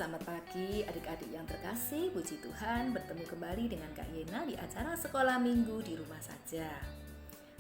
Selamat pagi adik-adik yang terkasih, puji Tuhan bertemu kembali dengan Kak Yena di acara sekolah minggu di rumah saja.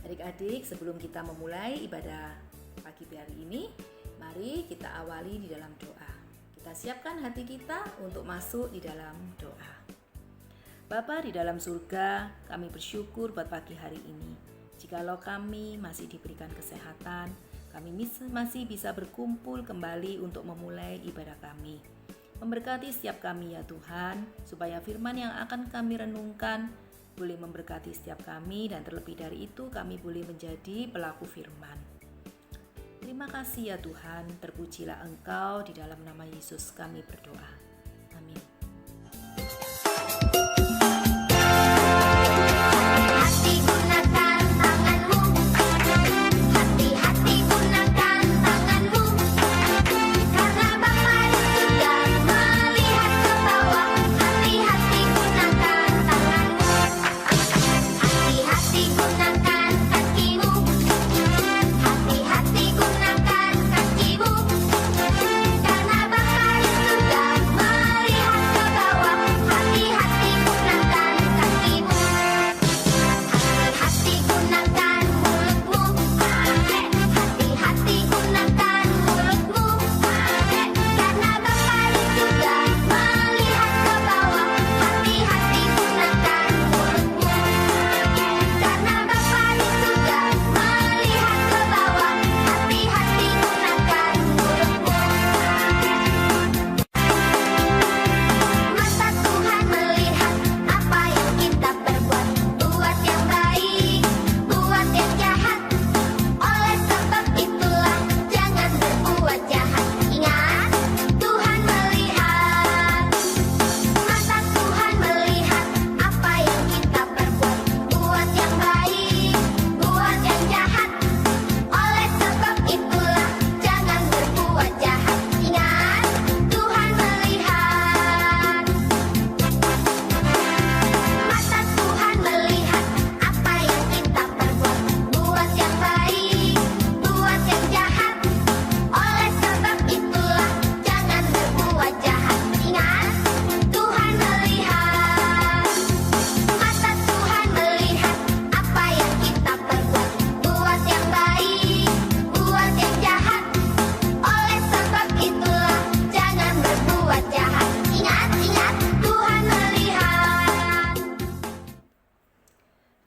Adik-adik, sebelum kita memulai ibadah pagi hari ini, mari kita awali di dalam doa. Kita siapkan hati kita untuk masuk di dalam doa. Bapa di dalam surga, kami bersyukur buat pagi hari ini. Jikalau kami masih diberikan kesehatan, kami masih bisa berkumpul kembali untuk memulai ibadah kami. Memberkati setiap kami ya Tuhan, supaya firman yang akan kami renungkan boleh memberkati setiap kami, dan terlebih dari itu kami boleh menjadi pelaku firman. Terima kasih ya Tuhan, terpujilah Engkau, di dalam nama Yesus kami berdoa. Amin.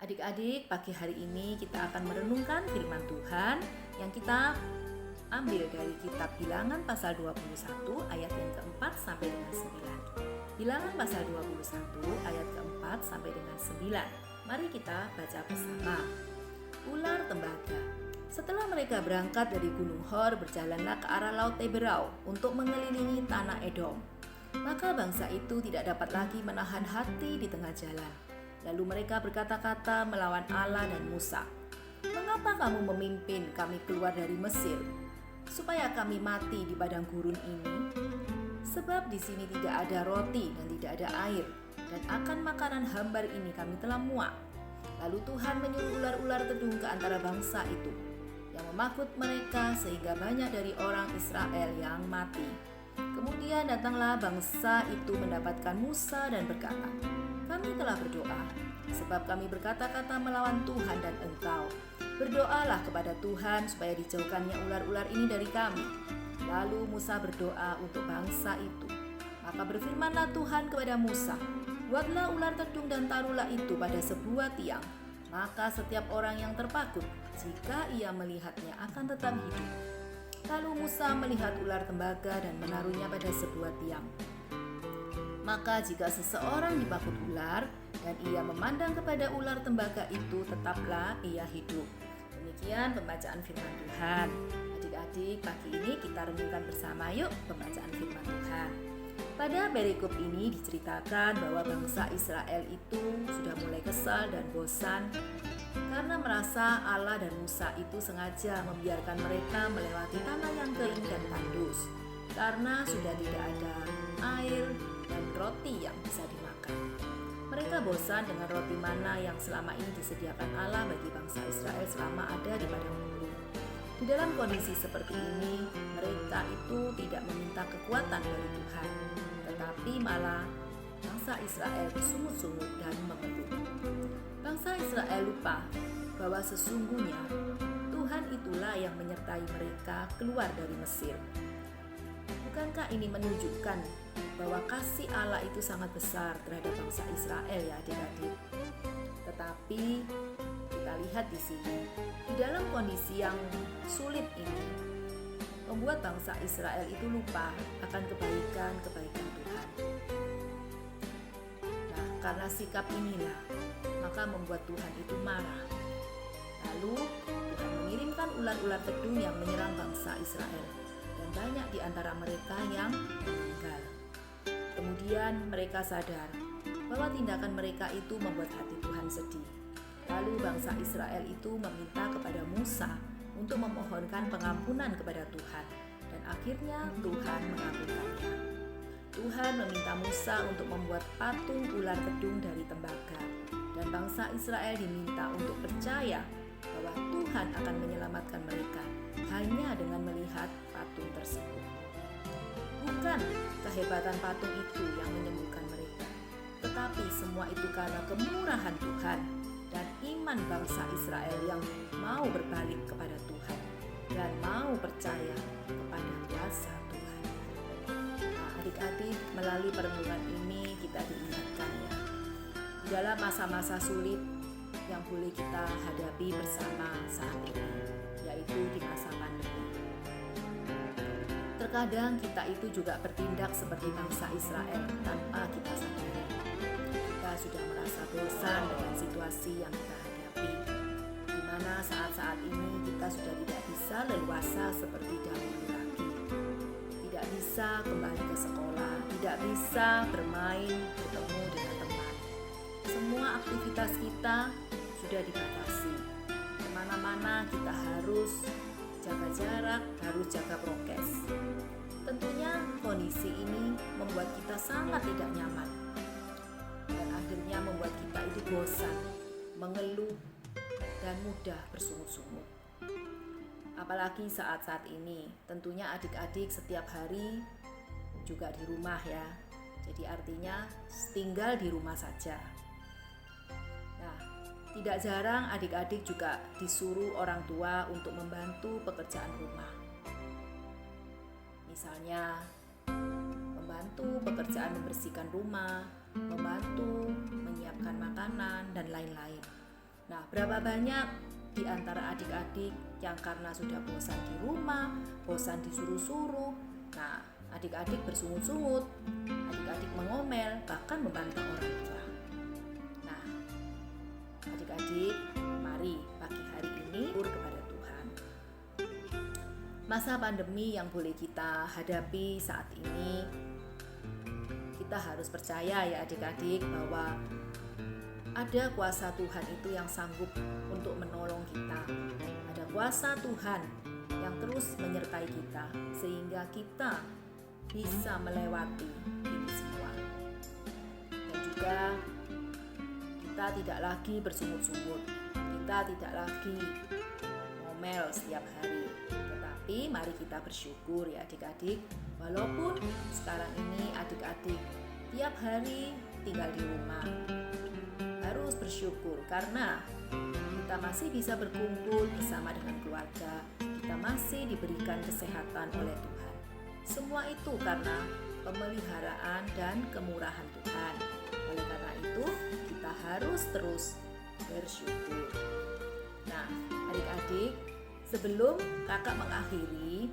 Adik-adik, pagi hari ini kita akan merenungkan firman Tuhan yang kita ambil dari kitab Bilangan pasal 21 ayat yang keempat sampai dengan 9. Bilangan pasal 21 ayat keempat sampai dengan 9. Mari kita baca bersama. Ular tembaga. Setelah mereka berangkat dari Gunung Hor, berjalanlah ke arah Laut Teberau untuk mengelilingi tanah Edom. Maka bangsa itu tidak dapat lagi menahan hati di tengah jalan. Lalu mereka berkata-kata melawan Allah dan Musa, "Mengapa kamu memimpin kami keluar dari Mesir, supaya kami mati di padang gurun ini? Sebab di sini tidak ada roti dan tidak ada air, dan akan makanan hambar ini kami telah muak." Lalu Tuhan menyuruh ular-ular tedung ke antara bangsa itu, yang memakut mereka sehingga banyak dari orang Israel yang mati. Kemudian datanglah bangsa itu mendapatkan Musa dan berkata, "Kami telah berdoa, sebab kami berkata-kata melawan Tuhan dan engkau. Berdoalah kepada Tuhan supaya dijauhkannya ular-ular ini dari kami." Lalu Musa berdoa untuk bangsa itu. Maka berfirmanlah Tuhan kepada Musa, "Buatlah ular tedung dan taruhlah itu pada sebuah tiang. Maka setiap orang yang terpakut, jika ia melihatnya akan tetap hidup." Lalu Musa melihat ular tembaga dan menaruhnya pada sebuah tiang. Maka jika seseorang dipakut ular dan ia memandang kepada ular tembaga itu, tetaplah ia hidup. Demikian pembacaan firman Tuhan. Adik-adik, pagi ini kita renungkan bersama yuk pembacaan firman Tuhan. Pada perikop ini diceritakan bahwa bangsa Israel itu sudah mulai kesal dan bosan karena merasa Allah dan Musa itu sengaja membiarkan mereka melewati tanah yang kering dan tandus, karena sudah tidak ada air dan roti yang bisa dimakan. Mereka bosan dengan roti mana yang selama ini disediakan Allah bagi bangsa Israel selama ada di padang gurun. Di dalam kondisi seperti ini, mereka itu tidak meminta kekuatan dari Tuhan. tetapi malah bangsa Israel bersungut-sungut dan mengeluh. Bangsa Israel lupa bahwa sesungguhnya Tuhan itulah yang menyertai mereka keluar dari Mesir. Bukankah ini menunjukkan bahwa kasih Allah itu sangat besar terhadap bangsa Israel ya adik-adik? Tetapi kita lihat di sini, di dalam kondisi yang sulit ini, membuat bangsa Israel itu lupa akan kebaikan-kebaikan Tuhan. Nah, karena sikap inilah, maka membuat Tuhan itu marah. Lalu Tuhan mengirimkan ular-ular kedung yang menyerang bangsa Israel, dan banyak di antara mereka yang meninggal. Kemudian mereka sadar bahwa tindakan mereka itu membuat hati Tuhan sedih. Lalu bangsa Israel itu meminta kepada Musa untuk memohonkan pengampunan kepada Tuhan, dan akhirnya Tuhan mengampunkannya. Tuhan meminta Musa untuk membuat patung ular kedung dari tembaga, dan bangsa Israel diminta untuk percaya bahwa Tuhan akan menyelamatkan mereka hanya dengan melihat patung tersebut. Bukan kehebatan patung itu yang menyembuhkan mereka, tetapi semua itu karena kemurahan Tuhan dan iman bangsa Israel yang mau berbalik kepada Tuhan dan mau percaya kepada kuasa Tuhan. Nah, adik-adik, melalui perenungan ini kita diingatkan ya, di dalam masa-masa sulit yang boleh kita hadapi bersama saat ini, yaitu di masa pandemi. Terkadang kita itu juga bertindak seperti bangsa Israel tanpa kita sadari. Kita sudah merasa bosan dengan situasi yang kita hadapi, di mana saat-saat ini kita sudah tidak bisa leluasa seperti dahulu lagi. Tidak bisa kembali ke sekolah, tidak bisa bermain, bertemu dengan teman. Semua aktivitas kita sudah dibatasi. Kemana-mana kita harus jaga jarak, harus jaga prokes. Tentunya kondisi ini membuat kita sangat tidak nyaman, dan akhirnya membuat kita itu bosan, mengeluh, dan mudah bersungut-sungut. Apalagi saat-saat ini, tentunya adik-adik setiap hari juga di rumah ya. Jadi artinya tinggal di rumah saja. Nah, tidak jarang adik-adik juga disuruh orang tua untuk membantu pekerjaan rumah. Misalnya, membantu pekerjaan membersihkan rumah, membantu menyiapkan makanan, dan lain-lain. Nah, berapa banyak di antara adik-adik yang karena sudah bosan di rumah, bosan disuruh-suruh, nah, adik-adik bersungut-sungut, adik-adik mengomel, bahkan membantah orang tua. Nah, adik-adik, mari pagi hari ini bersyukur kepada Tuhan. Masa pandemi yang boleh kita hadapi saat ini, kita harus percaya ya adik-adik bahwa ada kuasa Tuhan itu yang sanggup untuk menolong kita. Ada kuasa Tuhan yang terus menyertai kita sehingga kita bisa melewati ini semua. Dan juga kita tidak lagi bersungut-sungut, kita tidak lagi ngomel setiap hari. Tetapi mari kita bersyukur ya adik-adik, walaupun sekarang ini adik-adik tiap hari tinggal di rumah, harus bersyukur karena kita masih bisa berkumpul bersama dengan keluarga, kita masih diberikan kesehatan oleh Tuhan. Semua itu karena pemeliharaan dan kemurahan Tuhan. Oleh karena itu, kita harus terus bersyukur. Nah, adik-adik, sebelum kakak mengakhiri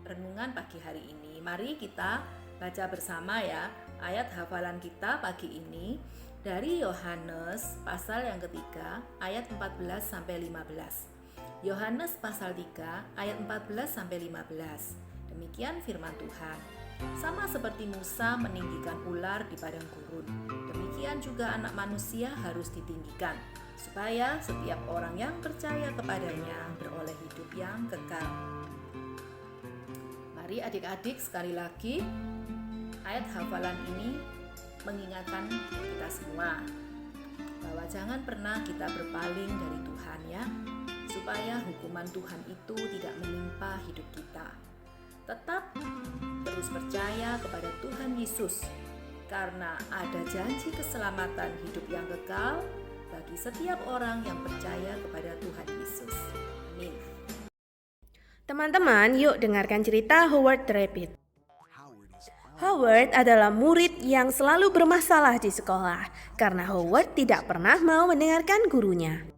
renungan pagi hari ini, mari kita baca bersama ya ayat hafalan kita pagi ini dari Yohanes pasal yang ketiga ayat 14 sampai 15. Yohanes pasal 3 ayat 14 sampai 15. Demikian firman Tuhan. Sama seperti Musa meninggikan ular di padang gurun, demikian juga Anak Manusia harus ditinggikan, supaya setiap orang yang percaya kepadanya beroleh hidup yang kekal. Mari adik-adik sekali lagi, ayat hafalan ini mengingatkan kita semua bahwa jangan pernah kita berpaling dari Tuhan ya, supaya hukuman Tuhan itu tidak menimpa hidup kita. Tetap terus percaya kepada Tuhan Yesus karena ada janji keselamatan hidup yang kekal bagi setiap orang yang percaya kepada Tuhan Yesus. Amin. Teman-teman, yuk dengarkan cerita Howard the Rabbit. Howard adalah murid yang selalu bermasalah di sekolah karena Howard tidak pernah mau mendengarkan gurunya.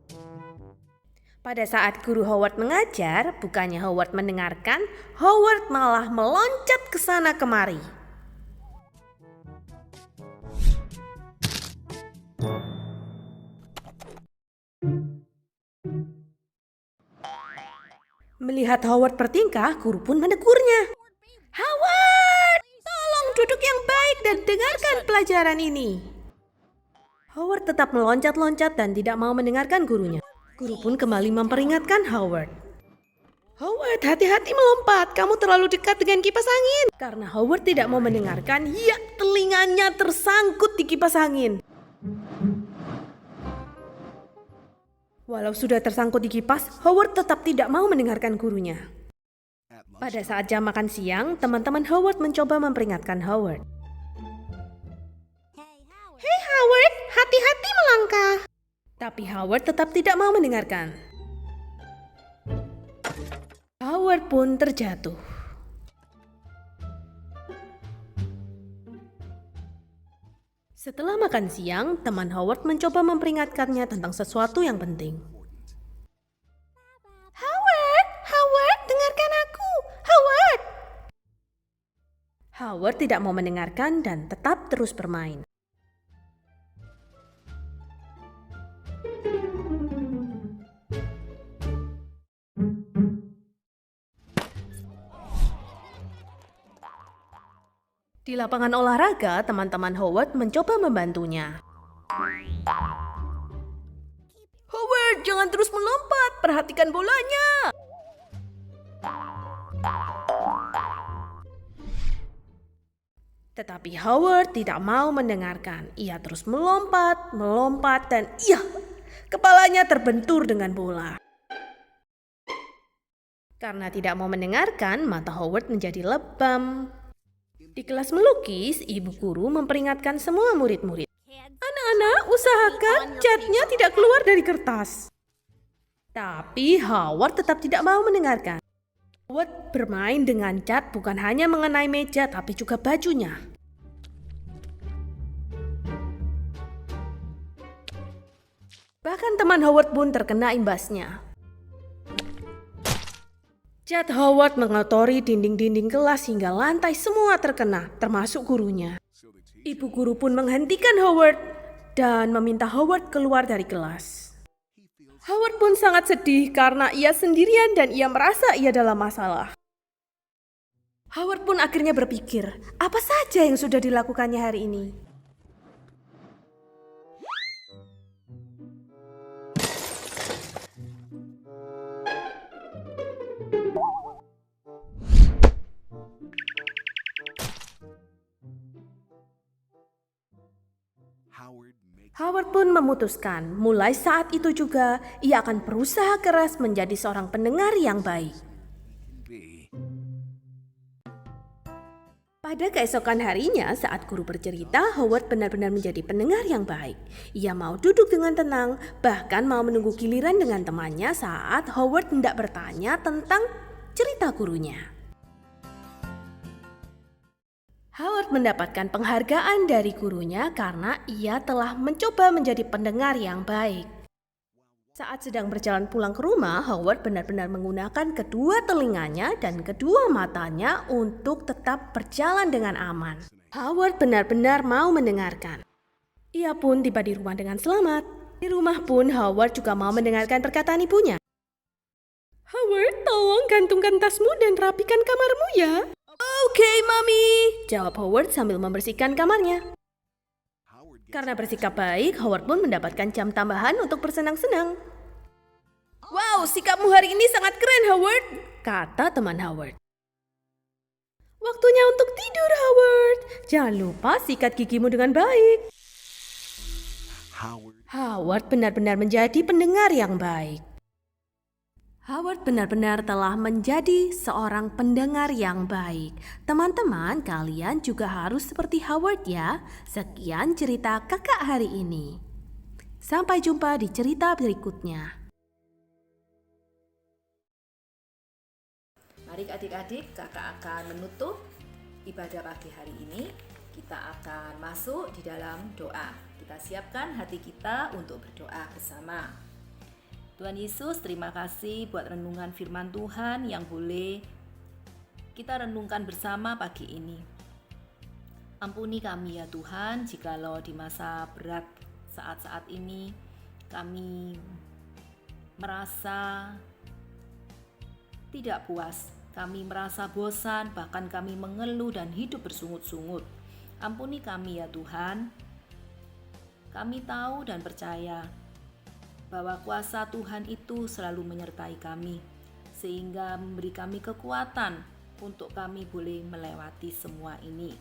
Pada saat guru Howard mengajar, bukannya Howard mendengarkan, Howard malah meloncat ke sana kemari. Melihat Howard bertingkah, guru pun menegurnya. Howard, tolong duduk yang baik dan dengarkan pelajaran ini. Howard tetap meloncat-loncat dan tidak mau mendengarkan gurunya. Guru pun kembali memperingatkan Howard. Howard, hati-hati melompat, kamu terlalu dekat dengan kipas angin. Karena Howard tidak mau mendengarkan, ya telinganya tersangkut di kipas angin. Walau sudah tersangkut di kipas, Howard tetap tidak mau mendengarkan gurunya. Pada saat jam makan siang, teman-teman Howard mencoba memperingatkan Howard. Hei Howard, hati-hati melangkah. Tapi Howard tetap tidak mau mendengarkan. Howard pun terjatuh. Setelah makan siang, teman Howard mencoba memperingatkannya tentang sesuatu yang penting. Howard, dengarkan aku. Howard tidak mau mendengarkan dan tetap terus bermain. Di lapangan olahraga, teman-teman Howard mencoba membantunya. Howard, jangan terus melompat, perhatikan bolanya. Tetapi Howard tidak mau mendengarkan. Ia terus melompat, dan kepalanya terbentur dengan bola. Karena tidak mau mendengarkan, mata Howard menjadi lebam. Di kelas melukis, ibu guru memperingatkan semua murid-murid. Anak-anak, usahakan catnya tidak keluar dari kertas. Tapi Howard tetap tidak mau mendengarkan. Howard bermain dengan cat bukan hanya mengenai meja, tapi juga bajunya. Bahkan teman Howard pun terkena imbasnya. Cat Howard mengotori dinding-dinding kelas hingga lantai semua terkena, termasuk gurunya. Ibu guru pun menghentikan Howard dan meminta Howard keluar dari kelas. Howard pun sangat sedih karena ia sendirian dan ia merasa ia dalam masalah. Howard pun akhirnya berpikir, apa saja yang sudah dilakukannya hari ini? Howard pun memutuskan, mulai saat itu juga ia akan berusaha keras menjadi seorang pendengar yang baik. Pada keesokan harinya, saat guru bercerita, Howard benar-benar menjadi pendengar yang baik. Ia mau duduk dengan tenang, bahkan mau menunggu giliran dengan temannya saat Howard hendak bertanya tentang cerita gurunya. Howard mendapatkan penghargaan dari gurunya karena ia telah mencoba menjadi pendengar yang baik. Saat sedang berjalan pulang ke rumah, Howard benar-benar menggunakan kedua telinganya dan kedua matanya untuk tetap berjalan dengan aman. Howard benar-benar mau mendengarkan. Ia pun tiba di rumah dengan selamat. Di rumah pun Howard juga mau mendengarkan perkataan ibunya. Howard, tolong gantungkan tasmu dan rapikan kamarmu ya. Oke, Mami, jawab Howard sambil membersihkan kamarnya. Karena bersikap baik, Howard pun mendapatkan jam tambahan untuk bersenang-senang. Wow, sikapmu hari ini sangat keren, Howard, kata teman Howard. Waktunya untuk tidur, Howard. Jangan lupa sikat gigimu dengan baik. Howard benar-benar menjadi pendengar yang baik. Howard benar-benar telah menjadi seorang pendengar yang baik. Teman-teman, kalian juga harus seperti Howard ya. Sekian cerita kakak hari ini. Sampai jumpa di cerita berikutnya. Mari adik-adik, kakak akan menutup ibadah pagi hari ini. Kita akan masuk di dalam doa. Kita siapkan hati kita untuk berdoa bersama. Tuhan Yesus, terima kasih buat renungan firman Tuhan yang boleh kita renungkan bersama pagi ini. Ampuni kami ya Tuhan, jikalau di masa berat saat-saat ini kami merasa tidak puas, kami merasa bosan, bahkan kami mengeluh dan hidup bersungut-sungut. Ampuni kami ya Tuhan. Kami tahu dan percaya bahwa kuasa Tuhan itu selalu menyertai kami, sehingga memberi kami kekuatan untuk kami boleh melewati semua ini.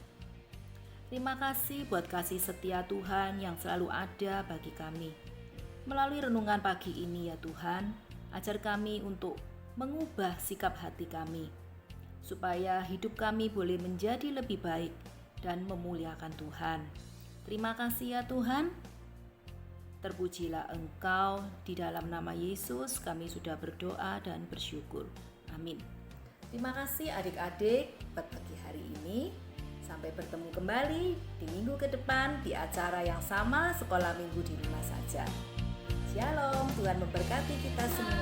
Terima kasih buat kasih setia Tuhan yang selalu ada bagi kami. Melalui renungan pagi ini ya Tuhan, ajar kami untuk mengubah sikap hati kami, supaya hidup kami boleh menjadi lebih baik dan memuliakan Tuhan. Terima kasih ya Tuhan. Terpujilah Engkau, di dalam nama Yesus kami sudah berdoa dan bersyukur. Amin. Terima kasih adik-adik buat pagi hari ini. Sampai bertemu kembali di minggu ke depan di acara yang sama, Sekolah Minggu di Rumah Saja. Shalom, Tuhan memberkati kita semua.